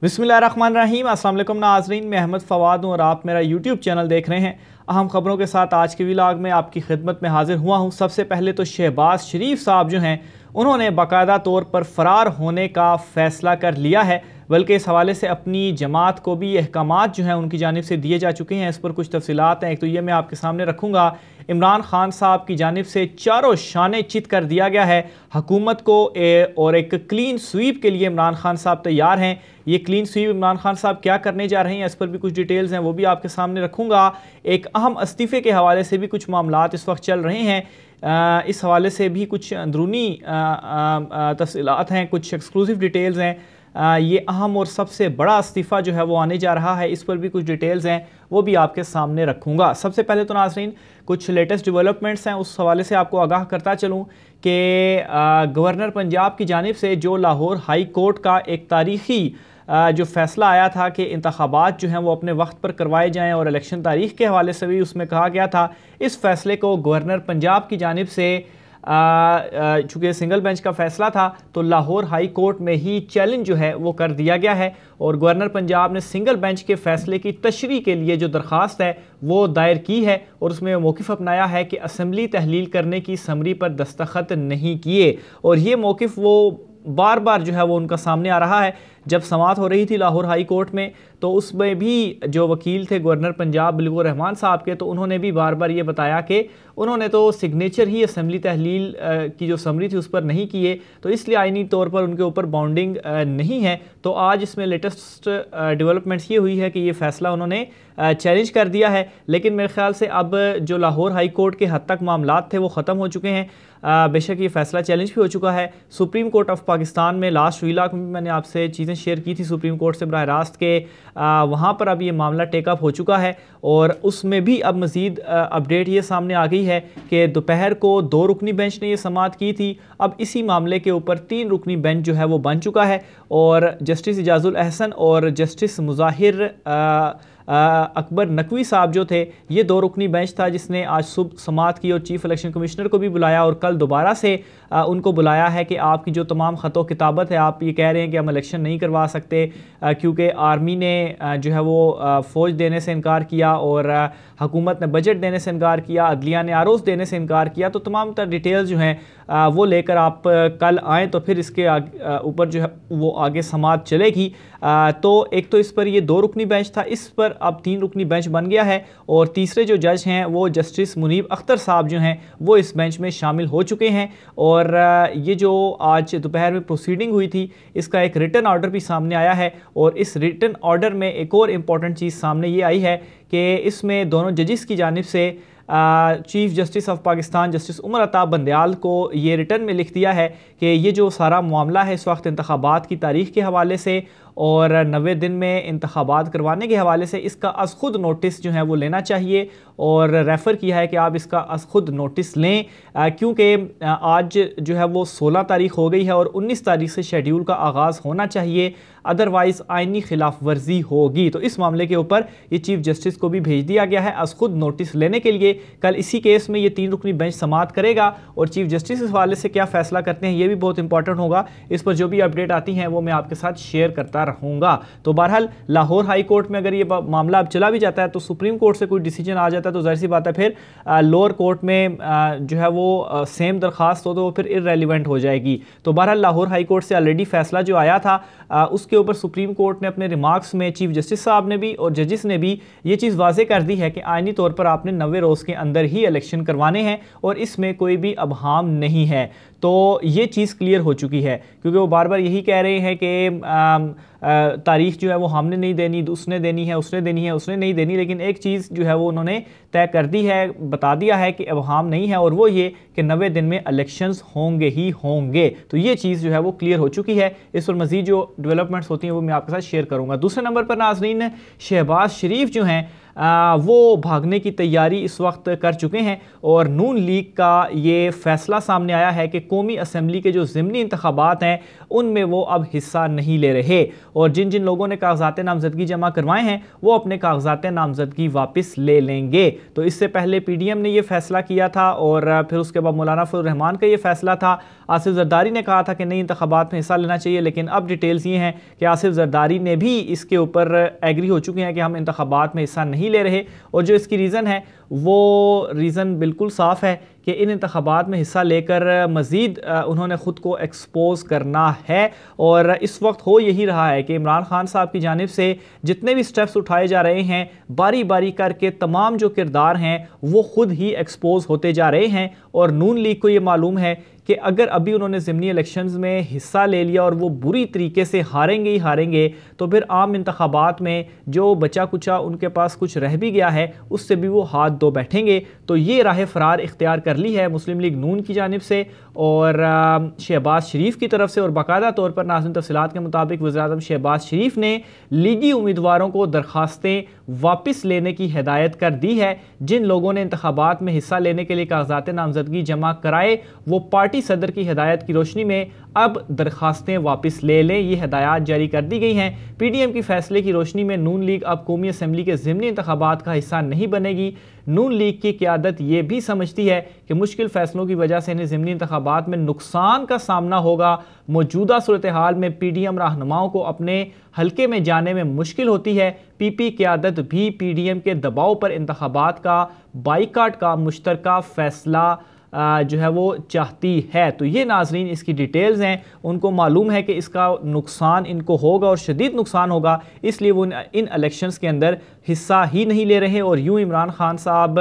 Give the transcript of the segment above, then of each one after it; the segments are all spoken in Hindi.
बिस्मिल्लाहिर्रहमानिर्रहीम। अस्सलाम वालेकुम नाज़रीन, मैं अहमद फ़वाद हूँ और आप मेरा यूट्यूब चैनल देख रहे हैं। अहम ख़बरों के साथ आज के व्लॉग में आपकी खिदमत में हाजिर हुआ हूँ। सबसे पहले तो शहबाज शरीफ साहब जो हैं उन्होंने बाकायदा तौर पर फ़रार होने का फ़ैसला कर लिया है, बल्कि इस हवाले से अपनी जमात को भी अहकामात जो हैं उनकी जानिब से दिए जा चुके हैं। इस पर कुछ तफसीलात हैं। एक तो ये मैं आपके सामने रखूँगा। इमरान खान साहब की जानिब से चारों शाने चित कर दिया गया है हुकूमत को और एक क्लीन स्वीप के लिए इमरान खान साहब तैयार हैं। ये क्लीन स्वीप इमरान खान साहब क्या करने जा रहे हैं, इस पर भी कुछ डिटेल्स हैं, वो भी आपके सामने रखूँगा। एक अहम इस्तीफ़े के हवाले से भी कुछ मामलात इस वक्त चल रहे हैं, इस हवाले से भी कुछ अंदरूनी तफसीलात हैं, कुछ एक्सक्लूसिव डिटेल्स हैं। ये अहम और सबसे बड़ा इस्तीफ़ा जो है वो आने जा रहा है, इस पर भी कुछ डिटेल्स हैं, वो भी आपके सामने रखूँगा। सबसे पहले तो नाज़रीन कुछ लेटेस्ट डेवलपमेंट्स हैं, उस हवाले से आपको आगाह करता चलूँ कि गवर्नर पंजाब की जानिब से जो लाहौर हाई कोर्ट का एक तारीख़ी जो फ़ैसला आया था कि इंतखाबात जो हैं वो अपने वक्त पर करवाए जाएँ और इलेक्शन तारीख़ के हवाले से भी उसमें कहा गया था, इस फ़ैसले को गवर्नर पंजाब की जानिब से चूँकि सिंगल बेंच का फ़ैसला था तो लाहौर हाई कोर्ट में ही चैलेंज जो है वो कर दिया गया है और गवर्नर पंजाब ने सिंगल बेंच के फ़ैसले की तशरीह के लिए जो दरख्वास्त है वो दायर की है और उसमें मौक़िफ़ अपनाया है कि असम्बली तहलील करने की समरी पर दस्तखत नहीं किए। और ये मौक़िफ़ वो बार बार जो है वो उनका सामने आ रहा है। जब समाअत हो रही थी लाहौर हाई कोर्ट में तो उसमें भी जो वकील थे गवर्नर पंजाब बिलकुर रहमान साहब के, तो उन्होंने भी बार बार ये बताया कि उन्होंने तो सिग्नेचर ही असम्बली तहलील की जो समरी थी उस पर नहीं किए, तो इसलिए आइनी तौर पर उनके ऊपर बाउंडिंग नहीं है। तो आज इसमें लेटेस्ट डेवलपमेंट्स ये हुई है कि ये फ़ैसला उन्होंने चैलेंज कर दिया है। लेकिन मेरे ख्याल से अब जो लाहौर हाई कोर्ट के हद तक मामलात थे वो ख़त्म हो चुके हैं। बेशक ये फ़ैसला चैलेंज भी हो चुका है। सुप्रीम कोर्ट ऑफ पाकिस्तान में लास्ट व्लॉग में मैंने आपसे चीज़ें शेयर की थी सुप्रीम कोर्ट से बराह रास्त के, वहाँ पर अब ये मामला टेकअप हो चुका है और उसमें भी अब मज़ीद अपडेट ये सामने आ गई है कि दोपहर को 2 रुकनी बेंच ने ये समाअत की थी, अब इसी मामले के ऊपर 3 रुकनी बेंच जो है वो बन चुका है और जस्टिस इजाज़ुल अहसन और जस्टिस मुज़ाहिर अकबर नकवी साहब जो थे, ये 2 रुकनी बेंच था जिसने आज सुबह समाअत की और चीफ इलेक्शन कमिश्नर को भी बुलाया और कल दोबारा से उनको बुलाया है कि आपकी जो तमाम ख़तो किताबत है, आप ये कह रहे हैं कि हम इलेक्शन नहीं करवा सकते क्योंकि आर्मी ने जो है वो फ़ौज देने से इनकार किया और हुकूमत ने बजट देने से इनकार किया, अदलिया ने आरोज़ देने से इनकार किया, तो तमाम तर डिटेल्स जो हैं वो लेकर आप कल आएँ तो फिर इसके ऊपर जो है वो आगे समाअत चलेगी। तो एक तो इस पर ये 2 रुकनी बेंच था, इस पर अब 3 रुकनी बेंच बन गया है और तीसरे जो जज हैं वो जस्टिस मुनीब अख्तर साहब जो हैं वो इस बेंच में शामिल हो चुके हैं। और ये जो आज दोपहर में प्रोसीडिंग हुई थी इसका एक रिटन ऑर्डर भी सामने आया है और इस रिटन ऑर्डर में एक और इम्पॉर्टेंट चीज़ सामने ये आई है कि इसमें दोनों जजिस की जानिब से chief justice of Pakistan justice Umar Ata Bandial को ये रिटर्न में लिख दिया है कि ये जो सारा मामला है इस वक्त इंतखाबात की तारीख़ के हवाले से और 90 दिन में इंतखाबात करवाने के हवाले से इसका अज़ खुद नोटिस जो है वो लेना चाहिए और रेफ़र किया है कि आप इसका अज़ खुद नोटिस लें क्योंकि आज जो है वो 16 तारीख़ हो गई है और 19 तारीख़ से शेड्यूल का आगाज़ होना चाहिए, अदरवाइज़ आइनी खिलाफ वर्जी होगी। तो इस मामले के ऊपर ये चीफ जस्टिस को भी भेज दिया गया है अज़ खुद नोटिस लेने के लिए। कल इसी केस में ये 3 रुकनी बेंच समाअत करेगा और चीफ जस्टिस इस हवाले से क्या फ़ैसला करते हैं ये भी बहुत इंपॉर्टेंट होगा। इस पर जो भी अपडेट आती हैं वो मैं आपके साथ शेयर करता रहूँगा। तो बहरहाल लाहौर हाई कोर्ट में अगर ये मामला अब चला भी जाता है तो सुप्रीम कोर्ट से कोई डिसीजन आ जाता है तो ज़ाहिर सी बात है फिर लोअर कोर्ट में जो है वो सेम दरख्वास्त हो तो वो फिर इररेलेवेंट हो जाएगी। तो बहरहाल लाहौर हाई कोर्ट से ऑलरेडी फ़ैसला जो आया था उसके ऊपर सुप्रीम कोर्ट ने अपने रिमार्क्स में चीफ जस्टिस साहब ने भी और जजिस ने भी ये चीज़ वाज़े कर दी है कि आइनी तौर पर आपने 90 रोज़ के अंदर ही इलेक्शन करवाने हैं और इसमें कोई भी अबहाम नहीं है। तो ये चीज़ क्लियर हो चुकी है क्योंकि वो बार बार यही कह रहे हैं कि तारीख़ जो है वो हमने नहीं देनी, उसने देनी है, उसने देनी है, उसने नहीं देनी, लेकिन एक चीज़ जो है वो उन्होंने तय कर दी है, बता दिया है कि अबहाम नहीं है और वो ये कि 90 दिन में इलेक्शंस होंगे ही होंगे। तो ये चीज़ जो है वो क्लियर हो चुकी है। इस पर मज़ीद जो डेवलपमेंट्स होती हैं वो मैं आपके साथ शेयर करूँगा। दूसरे नंबर पर नाज़रीन शहबाज शरीफ जो हैं वो भागने की तैयारी इस वक्त कर चुके हैं। और नून लीग का ये फैसला सामने आया है कि कौमी असम्बली के जो ज़िमनी इंतखाबात हैं उनमें वो अब हिस्सा नहीं ले रहे, और जिन जिन लोगों ने कागजात नामजदगी जमा करवाए हैं वो अपने कागजात नामजदगी वापस ले लेंगे। तो इससे पहले PDM ने यह फैसला किया था और फिर उसके बाद मौलाना फजल रहमान का ये फैसला था। आसिफ जरदारी ने कहा था कि नई इंतखाबात में हिस्सा लेना चाहिए, लेकिन अब डिटेल्स ये हैं कि आसिफ जरदारी ने भी इसके ऊपर एग्री हो चुके हैं कि हम इंतखाबात में हिस्सा नहीं ले रहे। और जो इसकी रीज़न है वो रीज़न बिल्कुल साफ़ है कि इन इंतखाबात में हिस्सा लेकर मज़ीद उन्होंने ख़ुद को एक्सपोज करना है। और इस वक्त हो यही रहा है कि इमरान खान साहब की जानिब से जितने भी स्टेप्स उठाए जा रहे हैं बारी बारी करके तमाम जो किरदार हैं वो ख़ुद ही एक्सपोज होते जा रहे हैं। और नून लीग को ये मालूम है कि अगर अभी उन्होंने ज़िमनी इलेक्शंस में हिस्सा ले लिया और वो बुरी तरीके से हारेंगे ही हारेंगे, तो फिर आम इंतखाबात में जो बचा कुचा उनके पास कुछ रह भी गया है उससे भी वो हाथ धो बैठेंगे। तो ये राह फरार इख्तियार कर ली है मुस्लिम लीग नून की जानिब से और शहबाज शरीफ की तरफ से। और बाकायदा तौर पर नाज़रीन तफसीलात के मुताबिक वज़ीर-ए-आज़म शहबाज शरीफ ने लीगी उम्मीदवारों को दरखास्तें वापस लेने की हिदायत कर दी है। जिन लोगों ने इंतखाबात में हिस्सा लेने के लिए कागजात नामजदगी जमा कराए वो पार्टी सदर की हिदायत की रोशनी में अब दरखास्तें वापस ले लें, ये हिदायत जारी कर दी गई हैं। PDM की फैसले की रोशनी में नून लीग अब कौमी असम्बली के ज़िमनी इंतखाबात का हिस्सा नहीं बनेगी। नून लीग की क़यादत ये भी समझती है कि मुश्किल फैसलों की वजह से इन्हें ज़िमनी इंतखाबात में नुकसान का सामना होगा। मौजूदा सूरत हाल में PDM रहनुमाओं को अपने हल्के में जाने में मुश्किल होती है। PP क़यादत भी PDM के दबाव पर इंतखाबात का बाइकाट का मुश्तरका फैसला जो है वो चाहती है। तो ये नाजरीन इसकी डिटेल्स हैं, उनको मालूम है कि इसका नुकसान इनको होगा और शदीद नुकसान होगा, इसलिए वो इन इलेक्शंस के अंदर हिस्सा ही नहीं ले रहे। और यूँ इमरान खान साहब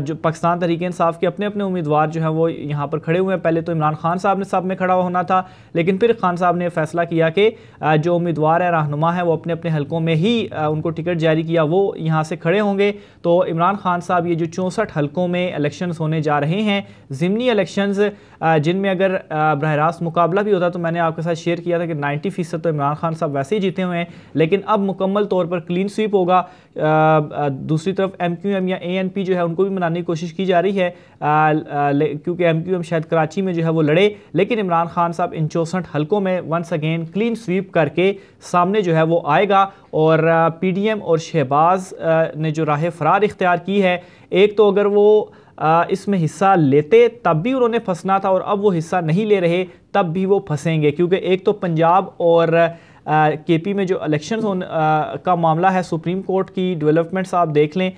जो पाकिस्तान तहरीक इंसाफ के अपने अपने उम्मीदवार जो हैं वो यहाँ पर खड़े हुए हैं। पहले तो इमरान खान साहब ने सब में खड़ा होना था, लेकिन फिर खान साहब ने फैसला किया कि जो उम्मीदवार है रहनुमा है वो अपने अपने हलकों में ही उनको टिकट जारी किया, वो यहाँ से खड़े होंगे। तो इमरान खान साहब ये जो 64 हलकों में इलेक्शंस होने जा रहे हैं ज़िमनी इलेक्शंस, जिनमें अगर बरह रास्त मुकाबला भी होता तो मैंने आपके साथ शेयर किया था कि 90% तो इमरान खान साहब वैसे ही जीते हुए हैं, लेकिन अब मुकम्मल तौर पर क्लीन स्वीप होगा। दूसरी तरफ MQM या ANP जो है उनको भी मनाने की कोशिश की जा रही है, क्योंकि MQM शायद कराची में जो है वो लड़े, लेकिन इमरान खान साहब इन 64 हलकों में वंस अगेन क्लीन स्वीप करके सामने जो है वो आएगा। और PDM और शहबाज ने जो राह फरार इख्तियार की है, एक तो अगर वो इसमें हिस्सा लेते तब भी उन्होंने फंसना था और अब वो हिस्सा नहीं ले रहे तब भी वो फंसेंगे, क्योंकि एक तो पंजाब और KP में जो इलेक्शन का मामला है, सुप्रीम कोर्ट की डेवलपमेंट्स आप देख लें,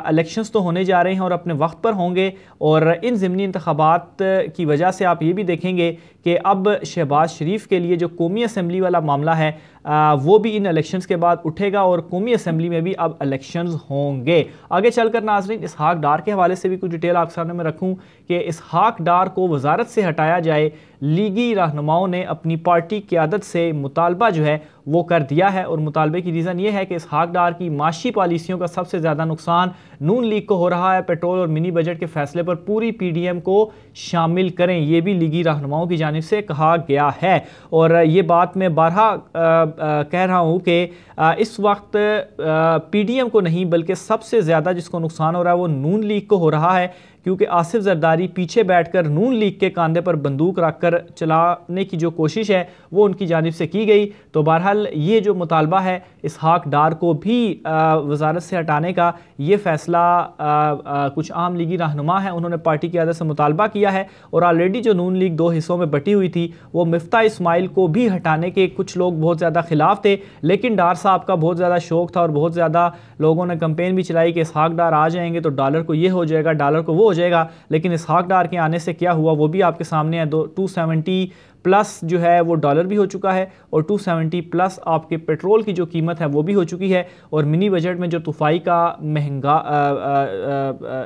इलेक्शंस तो होने जा रहे हैं और अपने वक्त पर होंगे। और इन ज़िमनी इंतखाबात की वजह से आप ये भी देखेंगे कि अब शहबाज शरीफ के लिए जो कौमी असम्बली वाला मामला है वो भी इन इलेक्शंस के बाद उठेगा और कौमी असम्बली में भी अब इलेक्शंस होंगे। आगे चलकर नाज़रीन इसहाक डार के हवाले से भी कुछ डिटेल आपके सामने में रखूँ कि इसहाक डार को वजारत से हटाया जाए। लीगी रहनुमाओं ने अपनी पार्टी क़यादत से मुतालबा जो है वो कर दिया है और मुतालबे की रीज़न ये है कि इसहाक डार की माशी पॉलिसियों का सबसे ज़्यादा नुकसान नून लीग को हो रहा है। पेट्रोल और मिनी बजट के फैसले पर पूरी PDM को शामिल करें, ये भी लीगी रहनुमाओं की जानिब से कहा गया है। और ये बात मैं बारहा कह रहा हूँ कि इस वक्त PDM को नहीं बल्कि सबसे ज़्यादा जिसको नुकसान हो रहा है वो नून लीग को हो रहा है, क्योंकि आसिफ जरदारी पीछे बैठकर नून लीग के कंधे पर बंदूक रखकर चलाने की जो कोशिश है वो उनकी जानिब से की गई। तो बहरहाल ये जो मुतालबा है इसहाक डार को भी वजारत से हटाने का, ये फ़ैसला कुछ आम लीगी रहनुमा हैं उन्होंने पार्टी की क़यादत से मुतालबा किया है। और ऑलरेडी जो नून लीग 2 हिस्सों में बटी हुई थी वो मिफ्ता इस्माइल को भी हटाने के कुछ लोग बहुत ज़्यादा खिलाफ थे, लेकिन डार साहब का बहुत ज़्यादा शौक था और बहुत ज़्यादा लोगों ने कंपेन भी चलाई कि इसहाक डार आ जाएंगे तो डॉलर को ये हो जाएगा, डॉलर को वो हो जाएगा। लेकिन इसहाक डार के आने से क्या हुआ वो भी आपके सामने है। 270 प्लस जो है वो डॉलर भी हो चुका है और 270 प्लस आपके पेट्रोल की जो कीमत है वो भी हो चुकी है। और मिनी बजट में जो तूफ़ाई का महंगा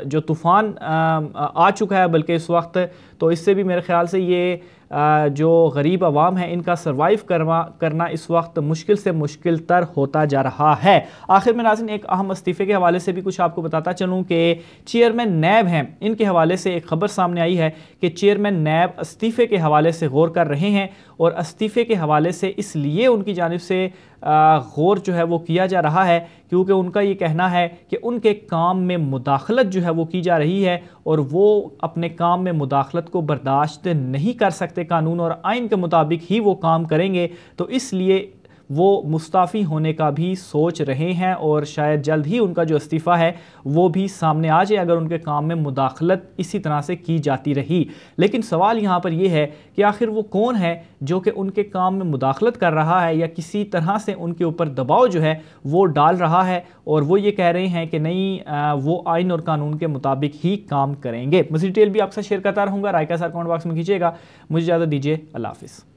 जो तूफ़ान आ चुका है बल्कि इस वक्त, तो इससे भी मेरे ख्याल से ये जो गरीब आवाम है इनका सर्वाइव करना इस वक्त मुश्किल से मुश्किल तर होता जा रहा है। आखिर में नाज़रीन एक अहम इस्तीफ़े के हवाले से भी कुछ आपको बताता चलूँ कि चेयरमैन नैब हैं, इनके हवाले से एक ख़बर सामने आई है कि चेयरमैन नैब इस्तीफ़े के हवाले से गौर कर रहे हैं। और इस्तीफ़े के हवाले से इसलिए उनकी जानिब से गौर जो है वो किया जा रहा है, क्योंकि उनका ये कहना है कि उनके काम में मुदाखलत जो है वो की जा रही है और वो अपने काम में मुदाखलत को बर्दाश्त नहीं कर सकते, कानून और आइन के मुताबिक ही वो काम करेंगे। तो इसलिए वो मुस्ताफ़ी होने का भी सोच रहे हैं और शायद जल्द ही उनका जो इस्तीफ़ा है वो भी सामने आ जाए अगर उनके काम में मुदाखलत इसी तरह से की जाती रही। लेकिन सवाल यहाँ पर यह है कि आखिर वो कौन है जो कि उनके काम में मुदाखलत कर रहा है या किसी तरह से उनके ऊपर दबाव जो है वो डाल रहा है, और वो ये कह रहे हैं कि नहीं वो आइन और कानून के मुताबिक ही काम करेंगे। मज़ीद डिटेल भी आपसे शेयर करता रहूँगा, राय का साथ कमेंट बॉक्स में कीजिएगा। मुझे इजाज़त दीजिए, अल्लाह हाफ़िज़।